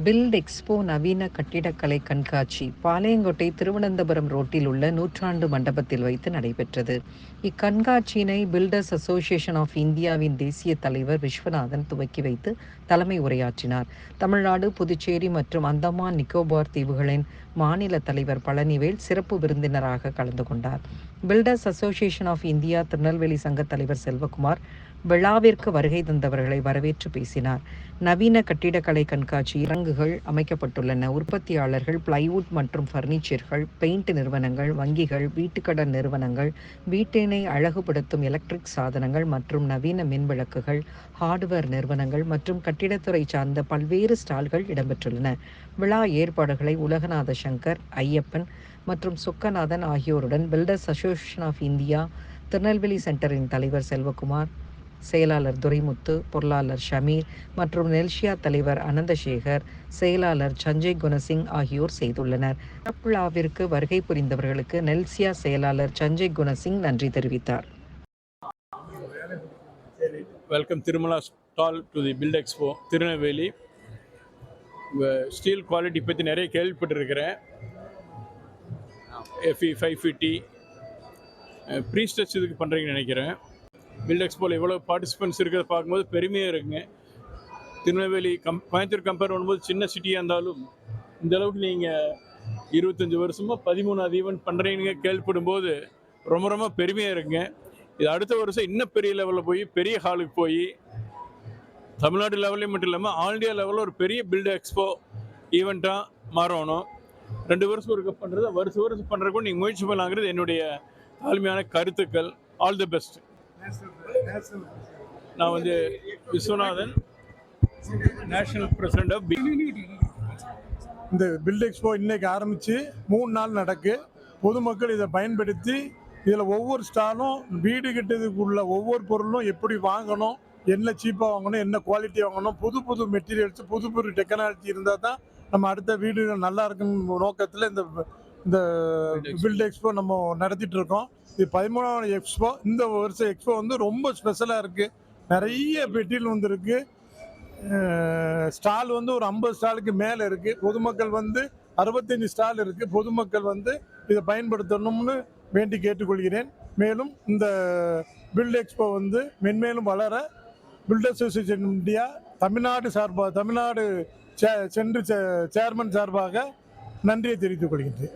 Build expo நவீன கட்டிடக்கலை கண்காட்சி பாளையங்கோட்டை திருவனந்தபுரம் ரோட்டில் உள்ள நூற்றாண்டு மண்டபத்தில் வைத்து நடைபெற்றது. இக்கண்காட்சியினை பில்டர்ஸ் அசோசியேஷன் ஆஃப் இந்தியாவின் தேசிய தலைவர் விஸ்வநாதன் துவக்கி வைத்து தலைமை உரையாற்றினார். தமிழ்நாடு, புதுச்சேரி மற்றும் அந்தமான் நிக்கோபார் தீவுகளின் மாநில தலைவர் பழனிவேல் சிறப்பு விருந்தினராக கலந்து கொண்டார். Builders association of India Tirunelveli சங்க தலைவர் செல்வகுமார் விழாவிற்கு வருகை தந்தவர்களை வரவேற்று பேசினார். நவீன கட்டிடக்கலை கண்காட்சி அரங்குகள் அமைக்கப்பட்டுள்ளன. உற்பத்தியாளர்கள், பிளைவுட் மற்றும் பர்னிச்சர்கள், பெயிண்ட் நிறுவனங்கள், வங்கிகள், வீட்டுக்கடன் நிறுவனங்கள், வீட்டினை அழகுபடுத்தும் எலக்ட்ரிக் சாதனங்கள் மற்றும் நவீன மின்விளக்குகள், ஹார்ட்வேர் நிறுவனங்கள் மற்றும் கட்டிடத்துறை சார்ந்த பல்வேறு ஸ்டால்கள் இடம்பெற்றுள்ளன. விழா ஏற்பாடுகளை உலகநாத சங்கர், ஐயப்பன் மற்றும் சொக்கநாதன் ஆகியோருடன் builders association of India Tirunelveli சென்டரின் தலைவர் செல்வகுமார், செயலாளர் துரைமுத்து, பொருளாளர் ஷமீர் மற்றும் நெல்ஷியா தலைவர் அனந்தசேகர், செயலாளர் சஞ்சய் குணசிங் ஆகியோர் செய்துள்ளனர். விழாவிற்கு வருகை புரிந்தவர்களுக்கு நெல்சியா செயலாளர் சஞ்சய் குணசிங் நன்றி தெரிவித்தார். Welcome Tirumala stall to the build expo Tirunelveli. Steel quality பற்றி நிறைய கேள்விப்பட்டிருக்கிறேன். FE 550 ப்ரீஸ்டச் இதுக்கு பண்ணுறீங்கன்னு நினைக்கிறேன். பில்ட் எக்ஸ்போவில் எவ்வளோ பார்ட்டிசிபெண்ட்ஸ் இருக்கிறத பார்க்கும்போது பெருமையாக இருக்குங்க. திருநெல்வேலி கோயம்புத்தூர் கம்பேர் பண்ணும்போது சின்ன சிட்டியாக இருந்தாலும் இந்த அளவுக்கு நீங்கள் 25 வருஷமாக 13வது ஈவெண்ட் பண்ணுறீங்க கேள்விப்படும்போது ரொம்ப ரொம்ப பெருமையாக இருக்குங்க. இது அடுத்த வருஷம் இன்னும் பெரிய லெவலில் போய் பெரிய ஹாலுக்கு போய் தமிழ்நாடு லெவல்லையும் மட்டும் இல்லாமல் ஆல் இண்டியா லெவலில் ஒரு பெரிய பில்ட் எக்ஸ்போ ஈவெண்ட்டாக மாறணும். 2 வருஷம் ஒருக்க பண்ணுறது வருஷம் பண்ணுறதுக்கும் நீங்கள் முயற்சி பண்ணலாங்கிறது என்னுடைய தாழ்மையான கருத்துக்கள். All the best. நான் விஸ்வநாதன், நேஷனல் பிரசிடென்ட் ஆஃப் இந்த பில்ட் எக்ஸ்போ இன்னைக்கு ஆரம்பித்து 3 நாள் நடக்கு. பொதுமக்கள் இதை பயன்படுத்தி இதில் ஒவ்வொரு ஸ்டாலும் வீடு கட்டுறதுக்குள்ள ஒவ்வொரு பொருளும் எப்படி வாங்கணும், என்ன சீப்பாக வாங்கணும், என்ன குவாலிட்டி வாங்கணும், புது புது மெட்டீரியல்ஸ், புது புது டெக்னாலஜி இருந்தால் தான் நம்ம அடுத்த வீடு நல்லா இருக்குன்னு நோக்கத்தில் இந்த பில்ட் எக்ஸ்போ நம்ம நடத்திட்டு இருக்கோம். இது 13வது எக்ஸ்போ. இந்த வருஷம் எக்ஸ்போ ரொம்ப ஸ்பெஷலாக இருக்குது. நிறைய மெட்டீரியல் வந்துருக்கு. ஸ்டால் ஒரு 50 ஸ்டாலுக்கு மேலே இருக்குது. பொதுமக்கள் 65 ஸ்டால் இருக்குது. பொதுமக்கள் இதை பயன்படுத்தணும்னு வேண்டி கேட்டுக்கொள்கிறேன். மேலும் இந்த பில்ட் எக்ஸ்போ மென்மேலும் வளர பில்டர் அசோசியேஷன் இந்தியா தமிழ்நாடு சென்று சேர்மன் சார்பாக நன்றியை தெரிவித்துக் கொள்கின்றேன்.